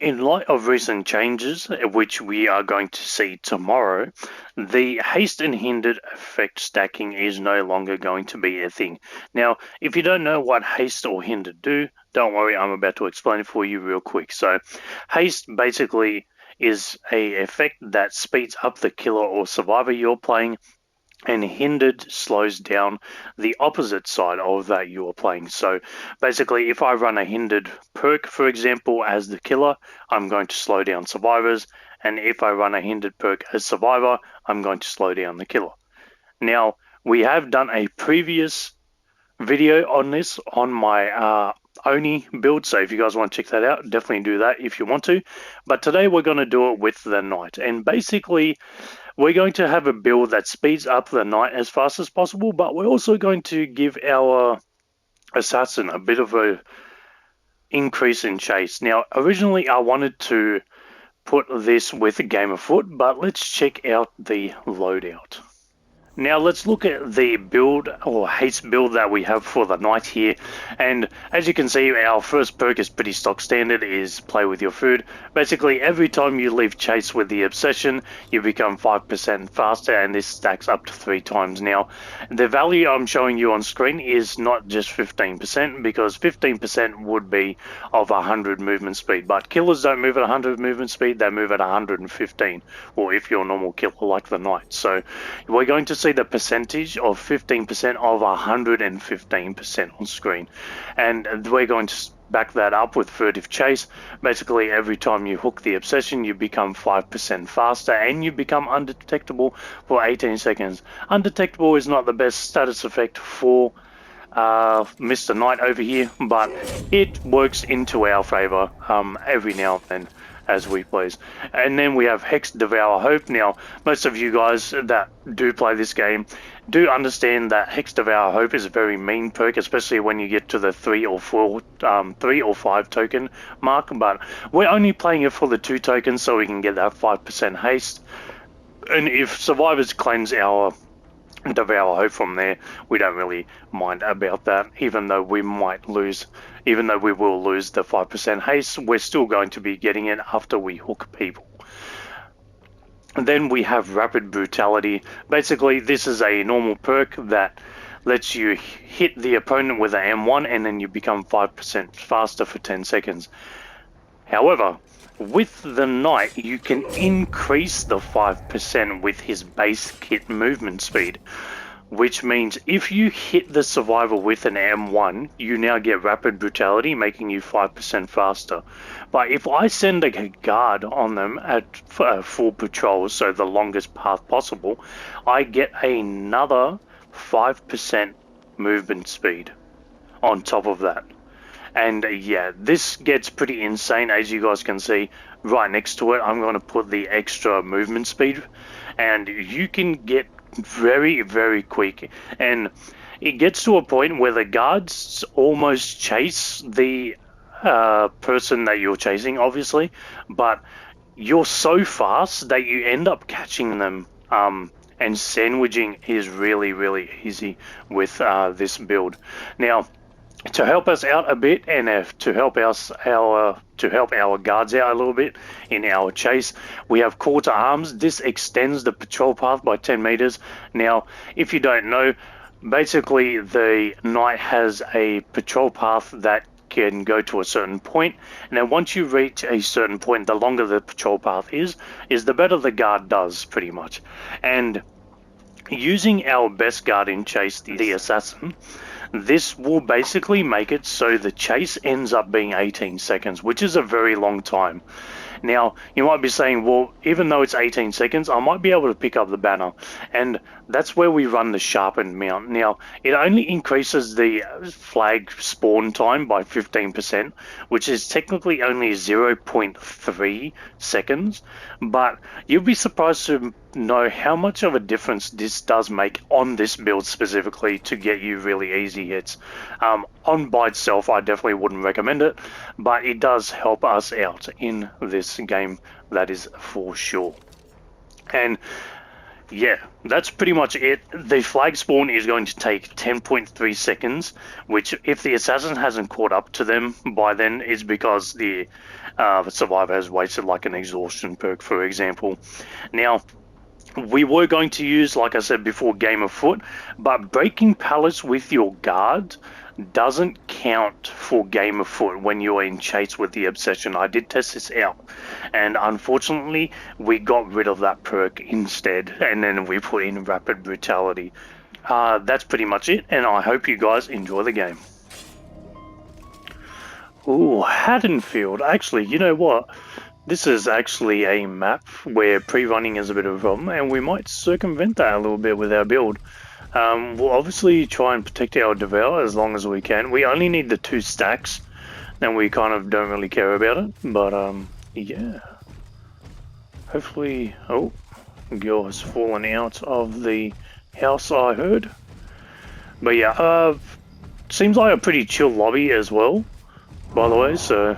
In light of recent changes, which we are going to see tomorrow, the haste and hindered effect stacking is no longer going to be a thing. Now, if you don't know what haste or hindered do, don't worry, I'm about to explain it for you real quick. So, haste basically is a effect that speeds up the killer or survivor you're playing, and hindered slows down the opposite side of that you are playing. So basically, if I run a hindered perk, for example, as the killer, I'm going to slow down survivors, and if I run a hindered perk as survivor, I'm going to slow down the killer. Now, we have done a previous video on this on my Oni build, so if you guys want to check that out, definitely do that if you want to. But today we're going to do it with the knight, and basically we're going to have a build that speeds up the knight as fast as possible, but we're also going to give our assassin a bit of a increase in chase. Now, originally I wanted to put this with a game of foot, but let's check out the loadout. Now let's look at the build or haste build that we have for the knight here, and as you can see, our first perk is pretty stock standard, is play with your food. Basically every time you leave chase with the obsession, you become 5% faster, and this stacks up to 3 times. Now the value I'm showing you on screen is not just 15%, because 15% would be of 100 movement speed, but killers don't move at 100 movement speed, they move at 115, or if you're a normal killer like the knight. So we're going to see the percentage of 15% of 115% on screen, and we're going to back that up with furtive chase. Basically every time you hook the obsession, you become 5% faster, and you become undetectable for 18 seconds. Undetectable is not the best status effect for Mr. Knight over here, but it works into our favor every now and then as we please. And then we have Hex, Devour, Hope. Now, most of you guys that do play this game do understand that Hex, Devour, Hope is a very mean perk, especially when you get to the 3 or 5 token mark, but we're only playing it for the 2 tokens so we can get that 5% haste. And if survivors cleanse our Devour Hope from there, we don't really mind about that, even though we will lose the 5% haste, we're still going to be getting it after we hook people. And then we have Rapid Brutality. Basically this is a normal perk that lets you hit the opponent with an M1 and then you become 5% faster for 10 seconds. However, with the knight, you can increase the 5% with his base kit movement speed, which means if you hit the survivor with an M1, you now get Rapid Brutality, making you 5% faster. But if I send a guard on them at full patrol, so the longest path possible, I get another 5% movement speed on top of that. And yeah, this gets pretty insane. As you guys can see right next to it, I'm going to put the extra movement speed, and you can get very, very quick, and it gets to a point where the guards almost chase the person that you're chasing, obviously, but you're so fast that you end up catching them, and sandwiching is really, really easy with this build. Now, to help us out a bit, and to help our guards out a little bit in our chase, we have Call to Arms. This extends the patrol path by 10 meters. Now, if you don't know, basically the knight has a patrol path that can go to a certain point, and then once you reach a certain point, the longer the patrol path is the better the guard does, pretty much. And using our best guard in chase, the assassin, this will basically make it so the chase ends up being 18 seconds, which is a very long time. Now, you might be saying, well, even though it's 18 seconds, I might be able to pick up the banner. And that's where we run the sharpened mount. Now, it only increases the flag spawn time by 15%, which is technically only 0.3 seconds. But you'll be surprised to know how much of a difference this does make on this build specifically to get you really easy hits. On by itself, I definitely wouldn't recommend it, but it does help us out in this game, that is for sure. And yeah, that's pretty much it. The flag spawn is going to take 10.3 seconds, which if the assassin hasn't caught up to them by then is because the The survivor has wasted like an exhaustion perk, for example. Now, we were going to use, like I said before, Game of Foot, but breaking pallets with your guard doesn't count for Game of Foot when you're in chase with the obsession. I did test this out, and unfortunately we got rid of that perk instead, and then we put in Rapid Brutality. That's pretty much it, and I hope you guys enjoy the game. Ooh, Haddonfield. Actually, you know what? This is actually a map where pre-running is a bit of a problem, and we might circumvent that a little bit with our build. We'll obviously try and protect our Devour as long as we can. We only need the 2 stacks, and we kind of don't really care about it. But yeah. Hopefully... Oh, girl has fallen out of the house, I heard. But yeah, seems like a pretty chill lobby as well, by the way, so...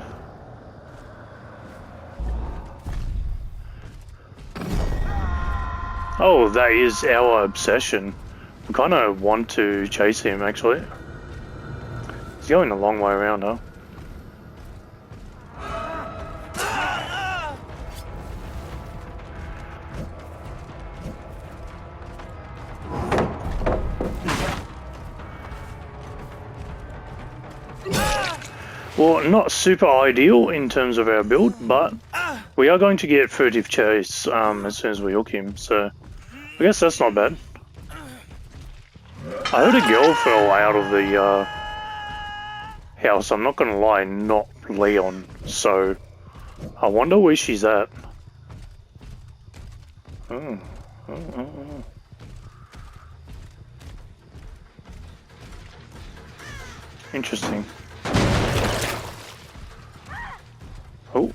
Oh, that is our obsession. I kind of want to chase him, actually. He's going a long way around, huh? Well, not super ideal in terms of our build, but we are going to get furtive chase as soon as we hook him, so I guess that's not bad. I heard a girl fell out of the house, I'm not gonna lie, not Leon, so I wonder where she's at. Oh. Interesting. Oh.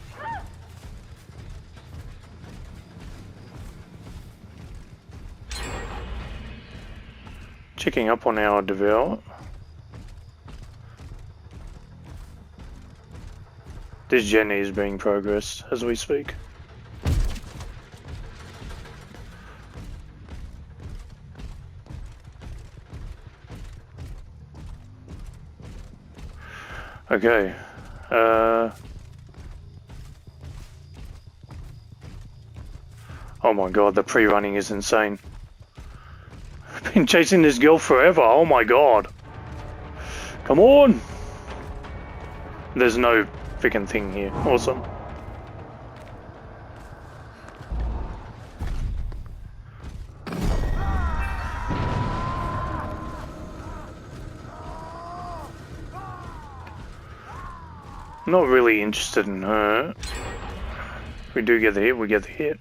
Checking up on our Devour. This Jenny is being progressed as we speak. Okay. Oh my god, the pre-running is insane. I've been chasing this girl forever, oh my god. Come on! There's no freaking thing here, awesome. Not really interested in her. We do get the hit, we get the hit.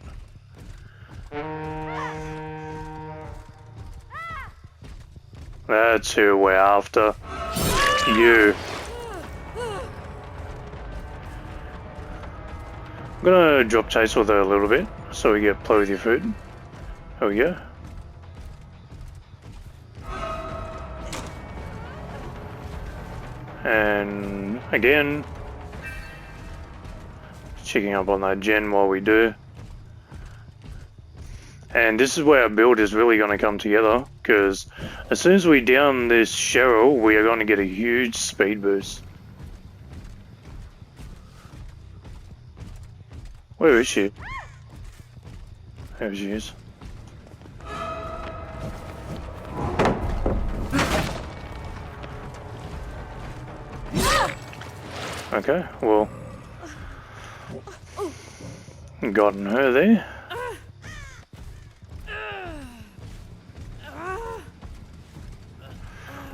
That's who we're after. You. I'm gonna drop chase with her a little bit so we get play with your food. There we go. And again, checking up on that gen while we do. And this is where our build is really going to come together, because as soon as we down this Cheryl, we are going to get a huge speed boost. Where is she? There she is. Okay, well, gotten her there.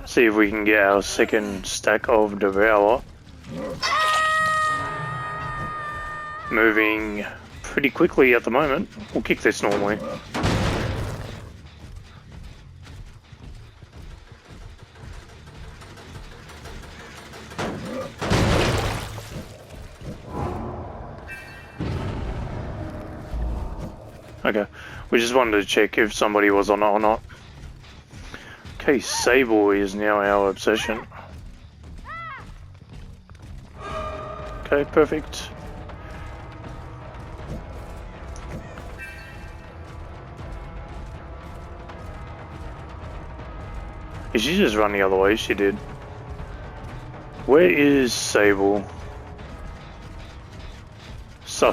See if we can get our second stack of Devour. Moving pretty quickly at the moment. We'll kick this normally. Okay, we just wanted to check if somebody was on it or not. Okay, Sable is now our obsession. Okay, perfect. Did she just run the other way? She did. Where is Sable? So,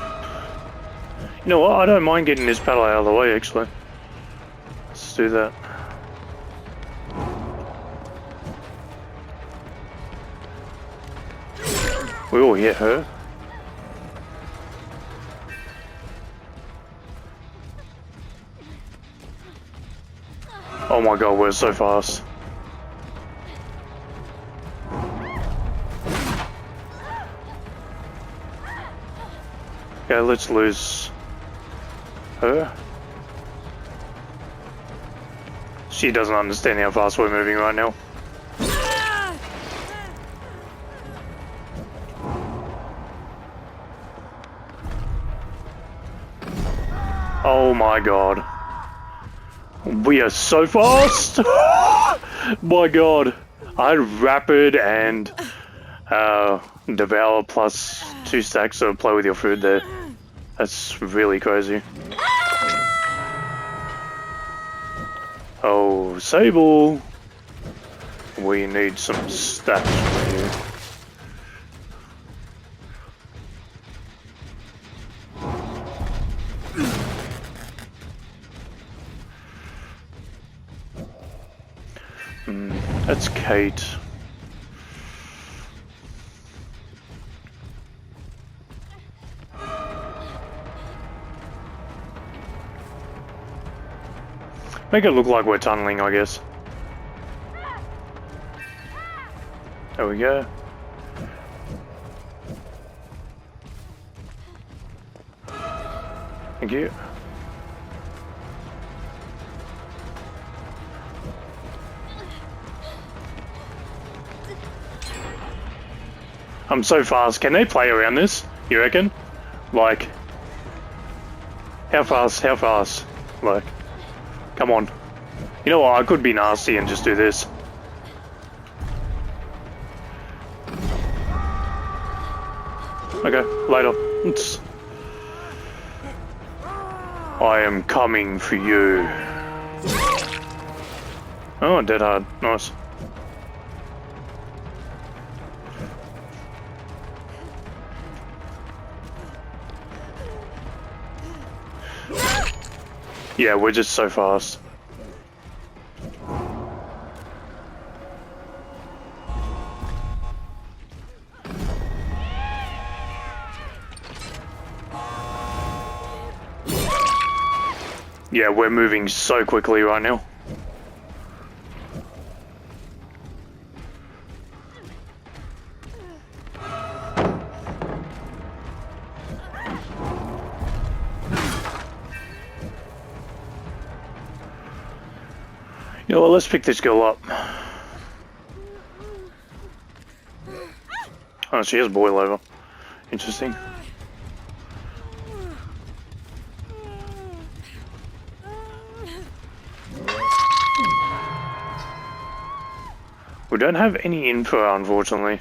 you know what? I don't mind getting this paddle out of the way, actually. Let's do that. We all hit her. Oh my god, we're so fast. Okay, let's lose her. She doesn't understand how fast we're moving right now. Oh my god. We are so fast! My god. I had rapid and devour plus 2 stacks of play with your food there. That's really crazy. Oh, Sable! We need some stats from you. That's Kate. Make it look like we're tunneling, I guess. There we go. Thank you. I'm so fast. Can they play around this, you reckon? Like, how fast? How fast? Like, come on. You know what? I could be nasty and just do this. Okay, later. I am coming for you. Oh, dead hard. Nice. Yeah, we're just so fast. Yeah, we're moving so quickly right now. You know what, let's pick this girl up. Oh, she has boil over. Interesting. We don't have any info, unfortunately.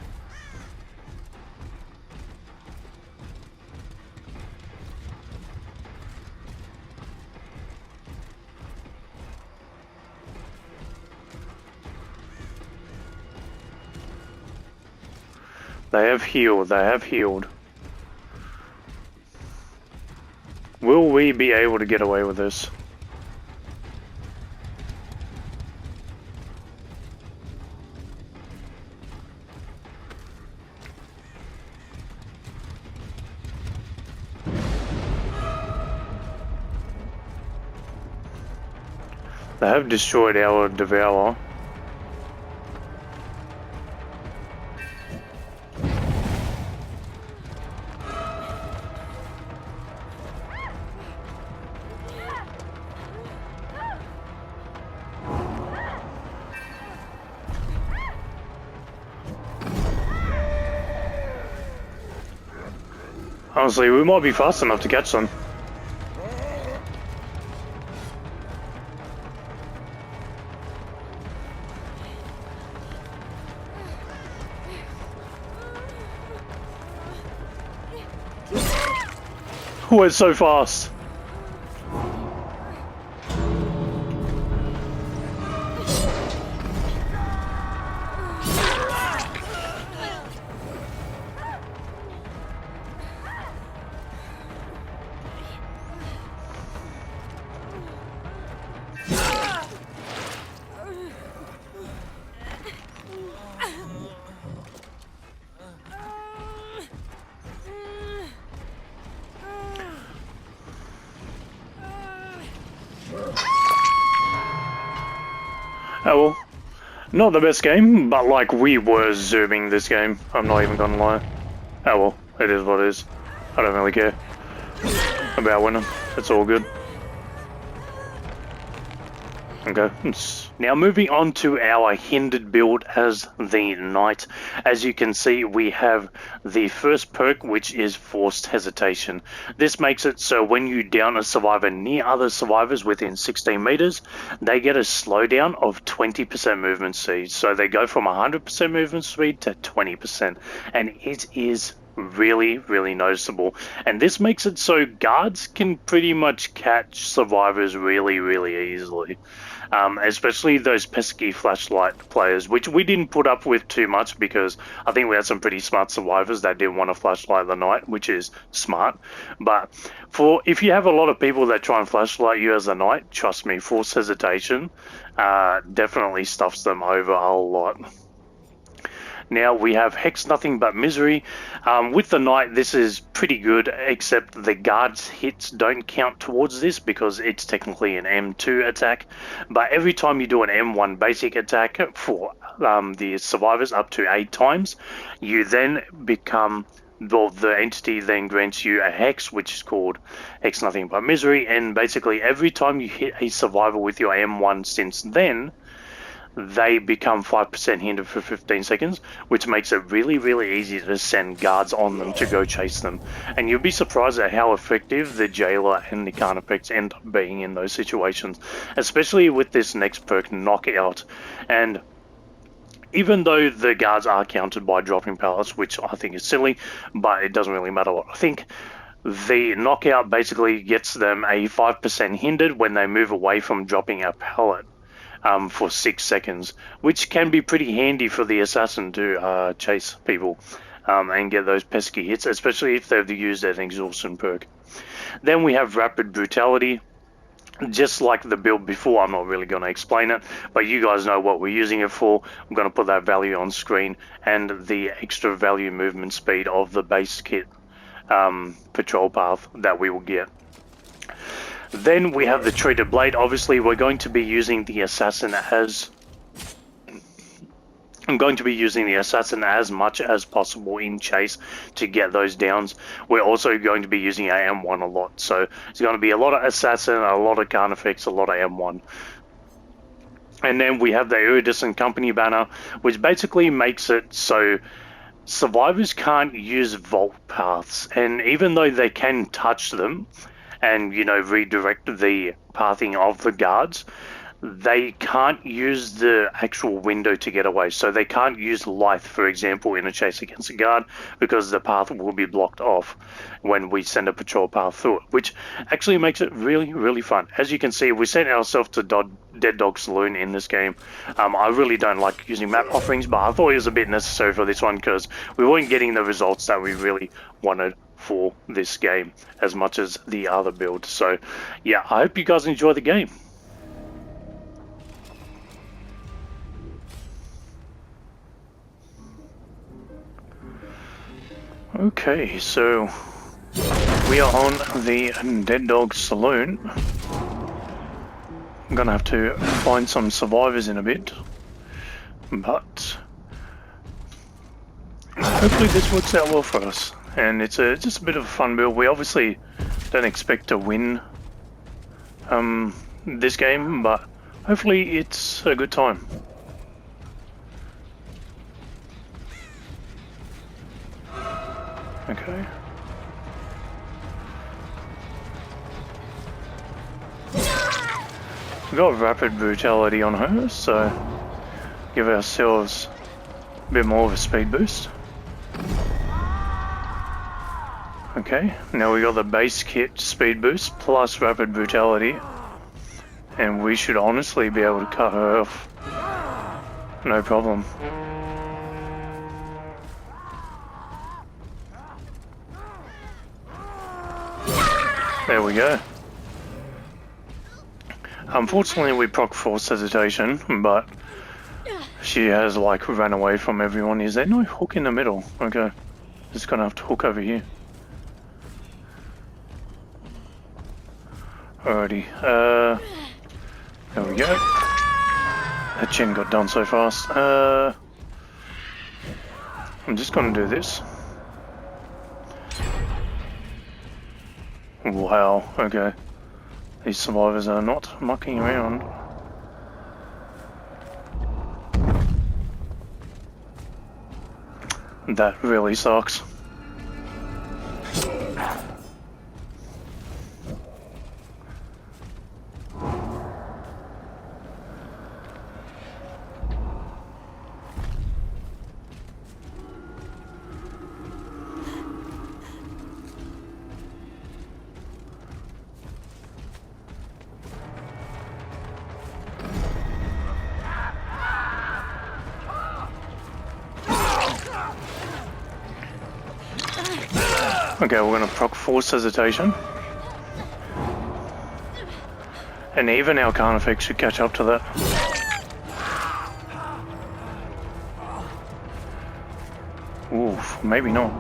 They have healed, they have healed. Will we be able to get away with this? They have destroyed our Devourer. Honestly, we might be fast enough to catch them. We're so fast. Oh well. Not the best game, but like we were zooming this game. I'm not even gonna lie. Oh well, it is what it is. I don't really care about winning. It's all good. Okay. Now moving on to our hindered build as the knight. As you can see, we have the first perk, which is forced hesitation. This makes it so when you down a survivor near other survivors within 16 meters, they get a slowdown of 20% movement speed. So they go from 100% movement speed to 20%, and it is really noticeable. And this makes it so guards can pretty much catch survivors really easily. Especially those pesky flashlight players, which we didn't put up with too much because I think we had some pretty smart survivors that didn't want to flashlight the night, which is smart. But if you have a lot of people that try and flashlight you as a knight, trust me, forced hesitation definitely stuffs them over a lot. Now we have Hex Nothing But Misery. With the Knight, this is pretty good, except the guard's hits don't count towards this because it's technically an M2 attack. But every time you do an M1 basic attack for the survivors up to 8 times, you then become... Well, the entity then grants you a hex, which is called Hex Nothing But Misery, and basically every time you hit a survivor with your M1 since then, they become 5% hindered for 15 seconds, which makes it really easy to send guards on them to go chase them. And you'll be surprised at how effective the jailer and the carnifex end up being in those situations, especially with this next perk, Knockout. And even though the guards are counted by dropping pallets, which I think is silly, but it doesn't really matter what I think, the Knockout basically gets them a 5% hindered when they move away from dropping a pallet. For 6 seconds, which can be pretty handy for the assassin to chase people and get those pesky hits, especially if they've used an exhaustion perk. Then we have Rapid Brutality. Just like the build before, I'm not really going to explain it, but you guys know what we're using it for. I'm going to put that value on screen and the extra value movement speed of the base kit patrol path that we will get. Then we have the Treated Blade. Obviously, we're going to be using the Assassin as... I'm going to be using the Assassin as much as possible in chase to get those downs. We're also going to be using our M1 a lot. So it's going to be a lot of Assassin, a lot of Carnifex, a lot of M1. And then we have the Iridescent Company banner, which basically makes it so survivors can't use vault paths. And even though they can touch them, and, you know, redirect the pathing of the guards, they can't use the actual window to get away. So they can't use Lithe, for example, in a chase against a guard, because the path will be blocked off when we send a patrol path through it, which actually makes it really fun. As you can see, we sent ourselves to Dead Dog Saloon in this game. I really don't like using map offerings, but I thought it was a bit necessary for this one because we weren't getting the results that we really wanted for this game as much as the other build. So yeah, I hope you guys enjoy the game. Okay, so we are on the Dead Dog Saloon. I'm gonna have to find some survivors in a bit, but hopefully this works out well for us. And it's just a bit of a fun build. We obviously don't expect to win this game, but hopefully it's a good time. Okay. We got Rapid Brutality on her, so give ourselves a bit more of a speed boost. Okay, now we got the base kit speed boost plus Rapid Brutality, and we should honestly be able to cut her off. No problem. There we go. Unfortunately, we proc force hesitation, but she has like ran away from everyone. Is there no hook in the middle? Okay, just gonna have to hook over here. Alrighty, there we go. That gen got done so fast. I'm just gonna do this. Wow, okay. These survivors are not mucking around. That really sucks. Okay, we're going to proc force hesitation. And even our Khan effect should catch up to that. Oof, maybe not.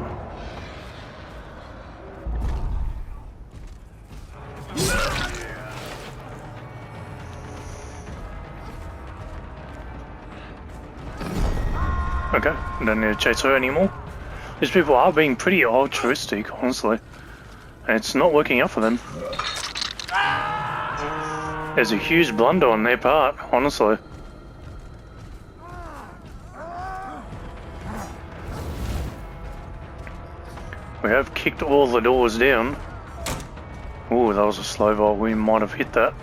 Okay, don't need to chase her anymore. These people are being pretty altruistic, honestly. And it's not working out for them. There's a huge blunder on their part, honestly. We have kicked all the doors down. Ooh, that was a slow bolt. We might have hit that.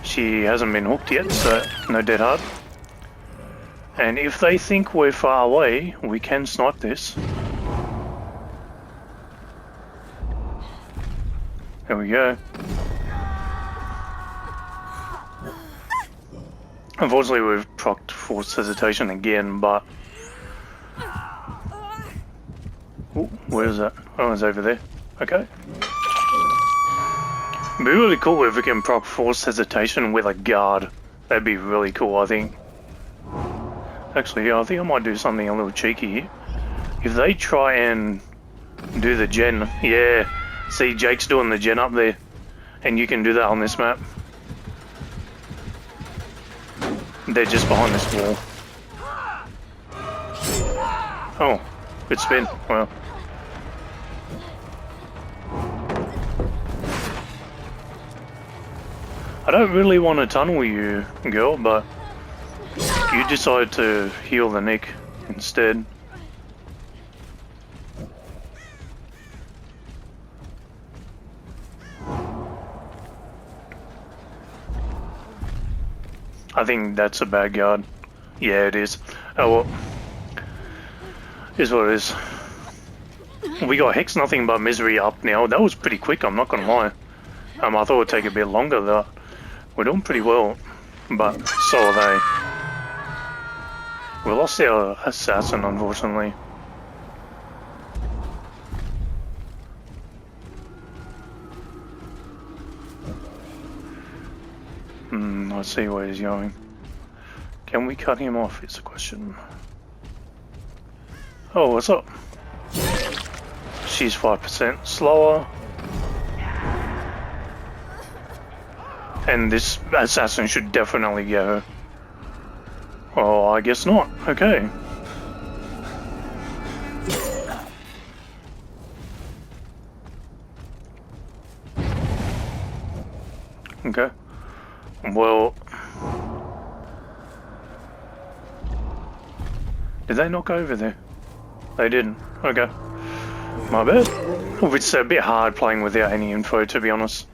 She hasn't been hooked yet, so no dead hard. And if they think we're far away, we can snipe this. There we go. Unfortunately, we've procced forced hesitation again, but... Ooh, where is that? Oh, it's over there. Okay. It'd be really cool if we can proc forced hesitation with a guard. That'd be really cool, I think. Actually, yeah, I think I might do something a little cheeky here. If they try and do the gen, yeah, see Jake's doing the gen up there, and you can do that on this map. They're just behind this wall. Oh, good spin. Well. I don't really want to tunnel you, girl, but you decide to heal the Nick instead. I think that's a bad guard. Yeah, it is. Oh well. Is what it is. We got Hex Nothing But Misery up now. That was pretty quick, I'm not gonna lie. I thought it would take a bit longer though. We're doing pretty well, but so are they. We lost our assassin, unfortunately. Let's see where he's going. Can we cut him off is the question. Oh, what's up? She's 5% slower. And this assassin should definitely get her. Oh, I guess not. Okay. Okay. Well... Did they knock over there? They didn't. Okay. My bad. It's a bit hard playing without any info, to be honest.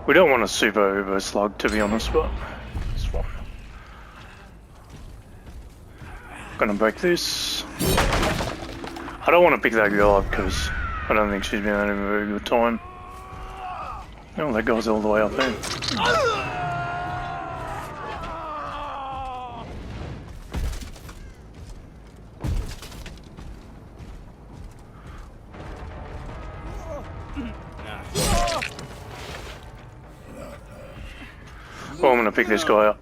We don't want a super uber slug, to be honest, but it's fine. Gonna break this. I I don't want to pick that girl up because I don't think she's been having a very good time. Oh, that guy's all the way up there. Well, I'm gonna pick this guy up.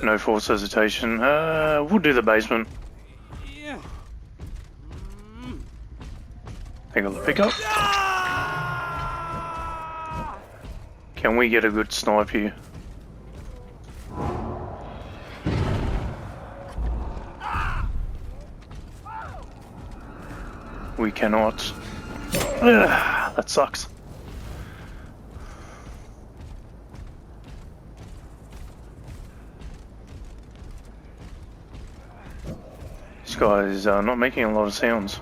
No forced hesitation. We'll do the basement. Take a look. Pick up. Can we get a good snipe here? We cannot. That sucks. This guy is not making a lot of sounds.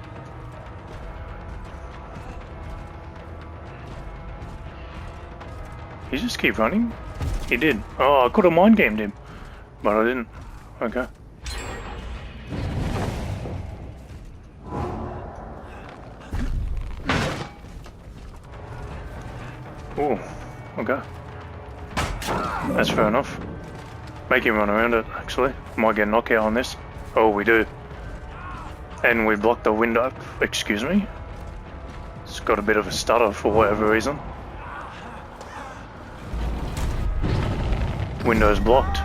He just keep running? He did. Oh, I could have mind gamed him, but I didn't. Okay. Oh, okay. That's fair enough. Make him run around it, actually. Might get a knockout on this. Oh, we do. And we blocked the window. Excuse me. It's got a bit of a stutter for whatever reason. Window's blocked.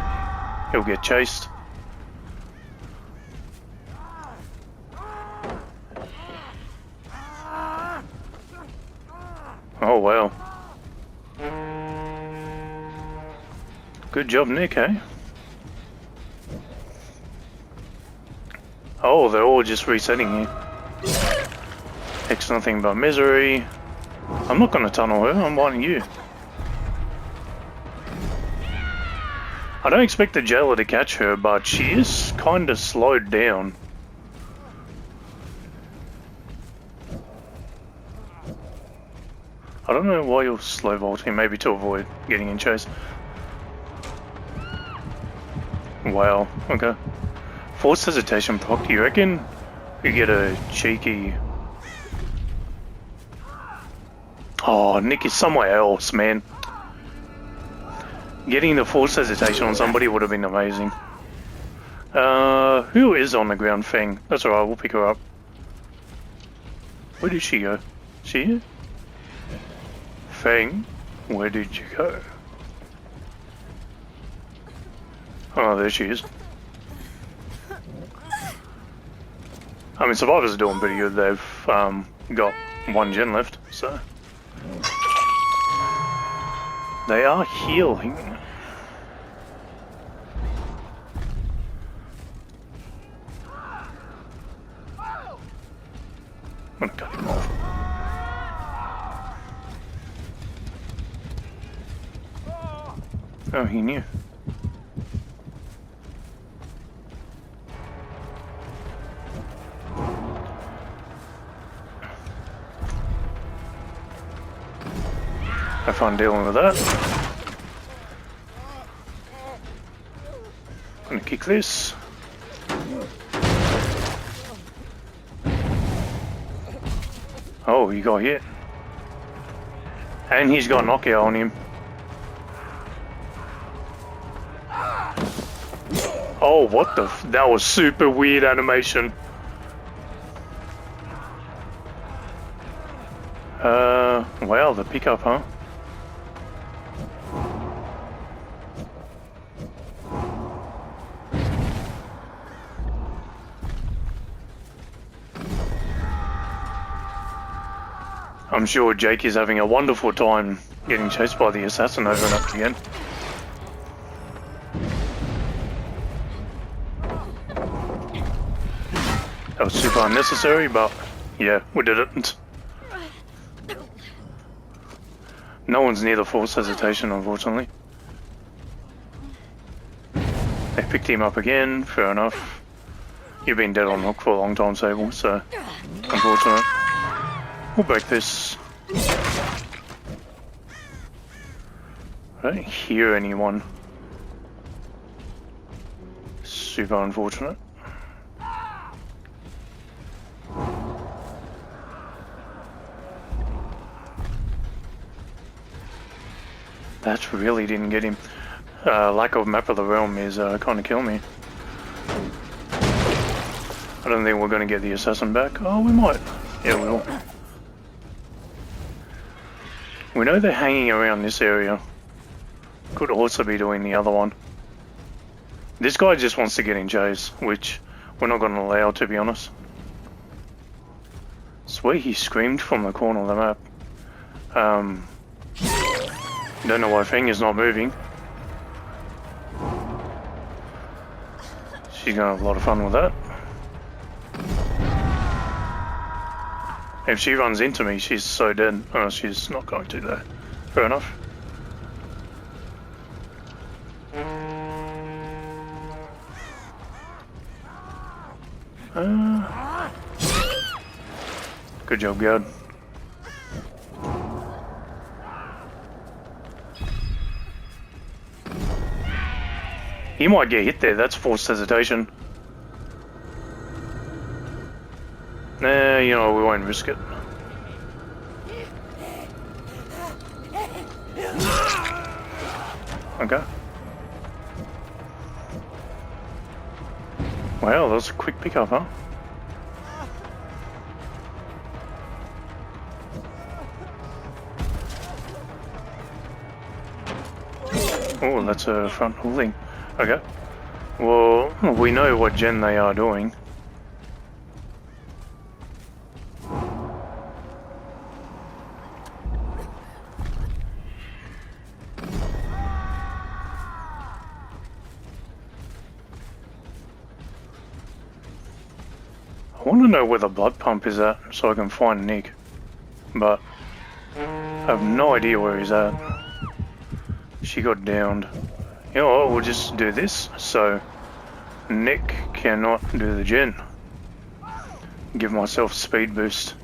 He'll get chased. Oh wow. Good job, Nick, eh? Oh, they're all just resetting here. X nothing but misery. I'm not gonna tunnel her, I'm wanting you. I don't expect the jailer to catch her, but she is kinda slowed down. I don't know why you're slow vaulting, maybe to avoid getting in chase. Wow, okay. Forced hesitation proc, you reckon? You get a cheeky... Oh, Nick is somewhere else, man. Getting the forced hesitation on somebody would have been amazing. Who is on the ground? Feng. That's alright, we'll pick her up. Where did she go? She here? Feng, where did you go? Oh, there she is. I mean, survivors are doing pretty good. They've got one gen left, so they are healing. I'm gonna cut him off. Oh, he knew. Have fun dealing with that. I'm gonna kick this. Oh, he got hit. And he's got knockout on him. Oh, what the f— that was super weird animation. Wow, the pickup, huh? I'm sure Jake is having a wonderful time getting chased by the assassin over and up again. That was super unnecessary, but yeah, we did it. No one's near the forced hesitation, unfortunately. They picked him up again, fair enough. You've been dead on hook for a long time, Sable, so unfortunate. We'll break this. I don't hear anyone. Super unfortunate. That really didn't get him. Lack of map of the realm is kind of killing me. I don't think we're going to get the assassin back. Oh, we might. Yeah, we will. We know they're hanging around this area. Could also be doing the other one. This guy just wants to get in chase, which we're not going to allow, to be honest. Swear he screamed from the corner of the map. Don't know why Feng is not moving. She's gonna have a lot of fun with that. If she runs into me, she's so dead. Oh, she's not going to though. Fair enough. Good job, guard. He might get hit there, that's forced hesitation. Nah, you know, we won't risk it. Okay. Wow, that was a quick pickup, huh? Oh, that's a front holding. Okay. Well, we know what gen they are doing. I want to know where the blood pump is at so I can find Nick, but I have no idea where he's at. She got downed. You know what, we'll just do this so Nick cannot do the gen. Give myself speed boost.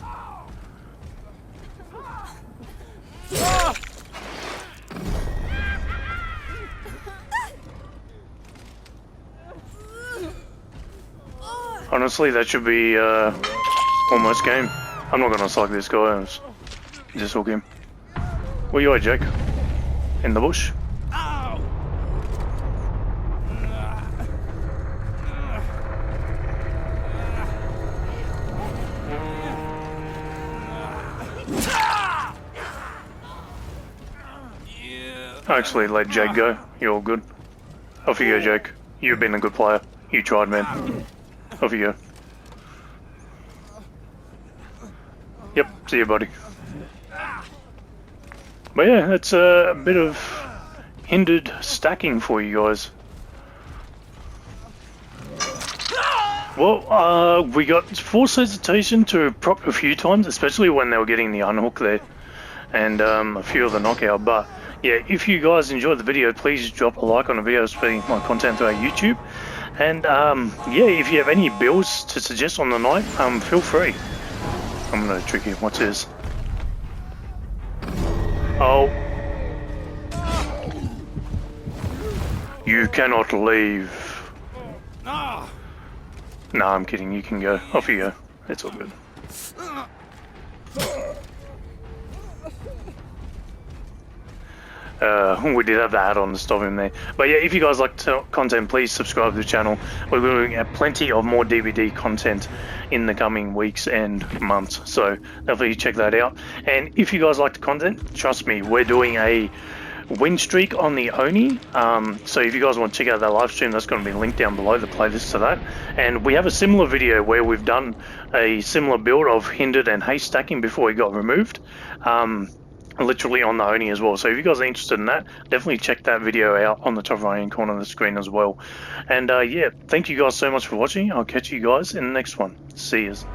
Honestly, that should be almost game. I'm not gonna slug this guy, just hook him. Where you at, Jake? In the bush? Actually, let Jake go. You're all good. Off you go, Jake. You've been a good player. You tried, man. Off you go. Yep, see you, buddy. But yeah, that's a bit of hindered stacking for you guys. Well, we got force hesitation to prop a few times, especially when they were getting the unhook there, and a few of the knockout. But yeah, if you guys enjoyed the video, please drop a like on the video, spreading my content throughout YouTube. And yeah, if you have any builds to suggest on the night, feel free. I'm gonna trick you. What's this? Oh. You cannot leave. No, I'm kidding. You can go. Off you go. It's all good. We did have the add-on to stop him there. But yeah, if you guys like content, please subscribe to the channel. We're going to have plenty of more DVD content in the coming weeks and months. So definitely check that out. And if you guys like the content, trust me, we're doing a win streak on the Oni. So if you guys want to check out that live stream, that's going to be linked down below, the playlist to that. And we have a similar video where we've done a similar build of hindered and haste stacking before it got removed. Literally on the Oni as well. So if you guys are interested in that, definitely check that video out on the top right hand corner of the screen as well. And yeah, thank you guys so much for watching. I'll catch you guys in the next one. See yous.